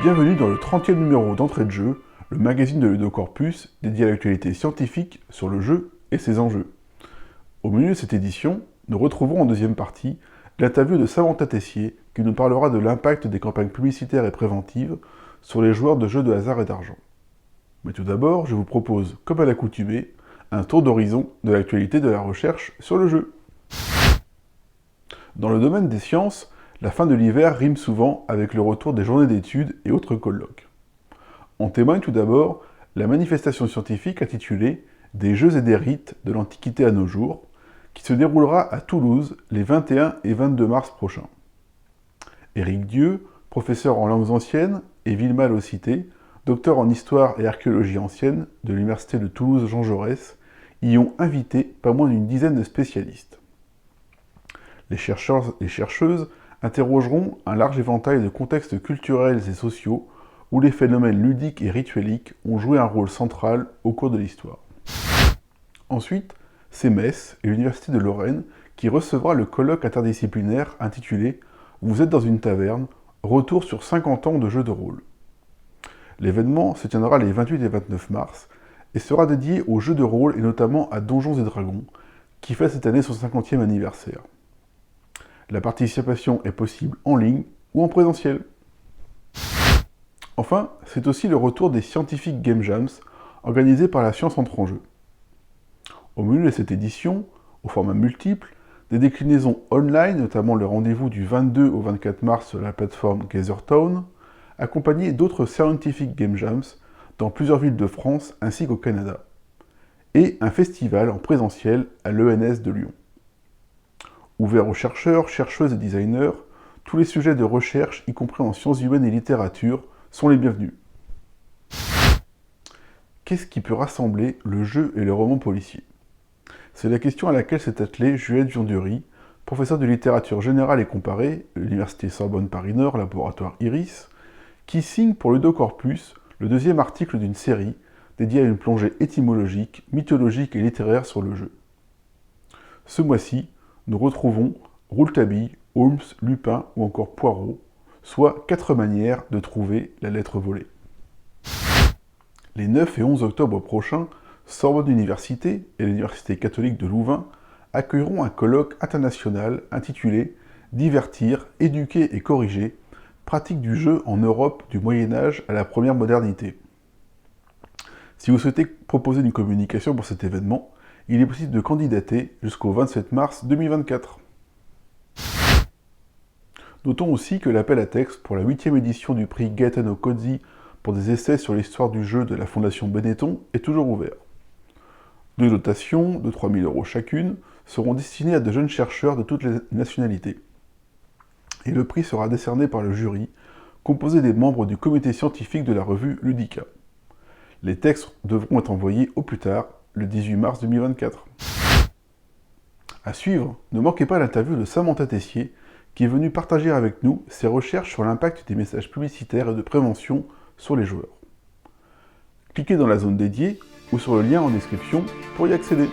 Bienvenue dans le 30e numéro d'Entrée de jeu, le magazine de Ludocorpus dédié à l'actualité scientifique sur le jeu et ses enjeux. Au menu de cette édition, nous retrouvons en deuxième partie l'interview de Samantha Tessier qui nous parlera de l'impact des campagnes publicitaires et préventives sur les joueurs de jeux de hasard et d'argent. Mais tout d'abord, je vous propose, comme à l'accoutumée, un tour d'horizon de l'actualité de la recherche sur le jeu. Dans le domaine des sciences, la fin de l'hiver rime souvent avec le retour des journées d'études et autres colloques. En témoigne tout d'abord la manifestation scientifique intitulée « Des jeux et des rites de l'Antiquité à nos jours » qui se déroulera à Toulouse les 21 et 22 mars prochains. Éric Dieu, professeur en langues anciennes, et Vilma Locité, docteur en histoire et archéologie ancienne de l'Université de Toulouse Jean Jaurès, y ont invité pas moins d'une dizaine de spécialistes. Les chercheurs et chercheuses interrogeront un large éventail de contextes culturels et sociaux où les phénomènes ludiques et ritueliques ont joué un rôle central au cours de l'histoire. Ensuite, c'est Metz et l'Université de Lorraine qui recevra le colloque interdisciplinaire intitulé « Vous êtes dans une taverne, retour sur 50 ans de jeux de rôle ». L'événement se tiendra les 28 et 29 mars et sera dédié aux jeux de rôle et notamment à Donjons et Dragons, qui fait cette année son 50e anniversaire. La participation est possible en ligne ou en présentiel. Enfin, c'est aussi le retour des Scientific Game Jams, organisés par la Science entre en jeu. Au menu de cette édition, au format multiple, des déclinaisons online, notamment le rendez-vous du 22 au 24 mars sur la plateforme Gathertown, accompagnés d'autres Scientific Game Jams dans plusieurs villes de France ainsi qu'au Canada, et un festival en présentiel à l'ENS de Lyon. Ouvert aux chercheurs, chercheuses et designers, tous les sujets de recherche, y compris en sciences humaines et littérature, sont les bienvenus. Qu'est-ce qui peut rassembler le jeu et le roman policier? C'est la question à laquelle s'est attelée Juliette Viandury, professeure de littérature générale et comparée, l'Université Sorbonne Paris-Nord, laboratoire Iris, qui signe pour Ludocorpus le deuxième article d'une série dédiée à une plongée étymologique, mythologique et littéraire sur le jeu. Ce mois-ci, nous retrouvons Rouletabille, Holmes, Lupin ou encore Poirot, soit 4 manières de trouver la lettre volée. Les 9 et 11 octobre prochains, Sorbonne Université et l'Université catholique de Louvain accueilleront un colloque international intitulé « Divertir, éduquer et corriger, pratique du jeu en Europe du Moyen-Âge à la première modernité ». Si vous souhaitez proposer une communication pour cet événement, il est possible de candidater jusqu'au 27 mars 2024. Notons aussi que l'appel à texte pour la 8e édition du prix Gaetano Cozzi pour des essais sur l'histoire du jeu de la Fondation Benetton est toujours ouvert. 2 dotations de 3 000 € chacune seront destinées à de jeunes chercheurs de toutes les nationalités. Et le prix sera décerné par le jury, composé des membres du comité scientifique de la revue Ludica. Les textes devront être envoyés au plus tard le 18 mars 2024. À suivre, ne manquez pas l'interview de Samantha Tessier, qui est venue partager avec nous ses recherches sur l'impact des messages publicitaires et de prévention sur les joueurs. Cliquez dans la zone dédiée ou sur le lien en description pour y accéder.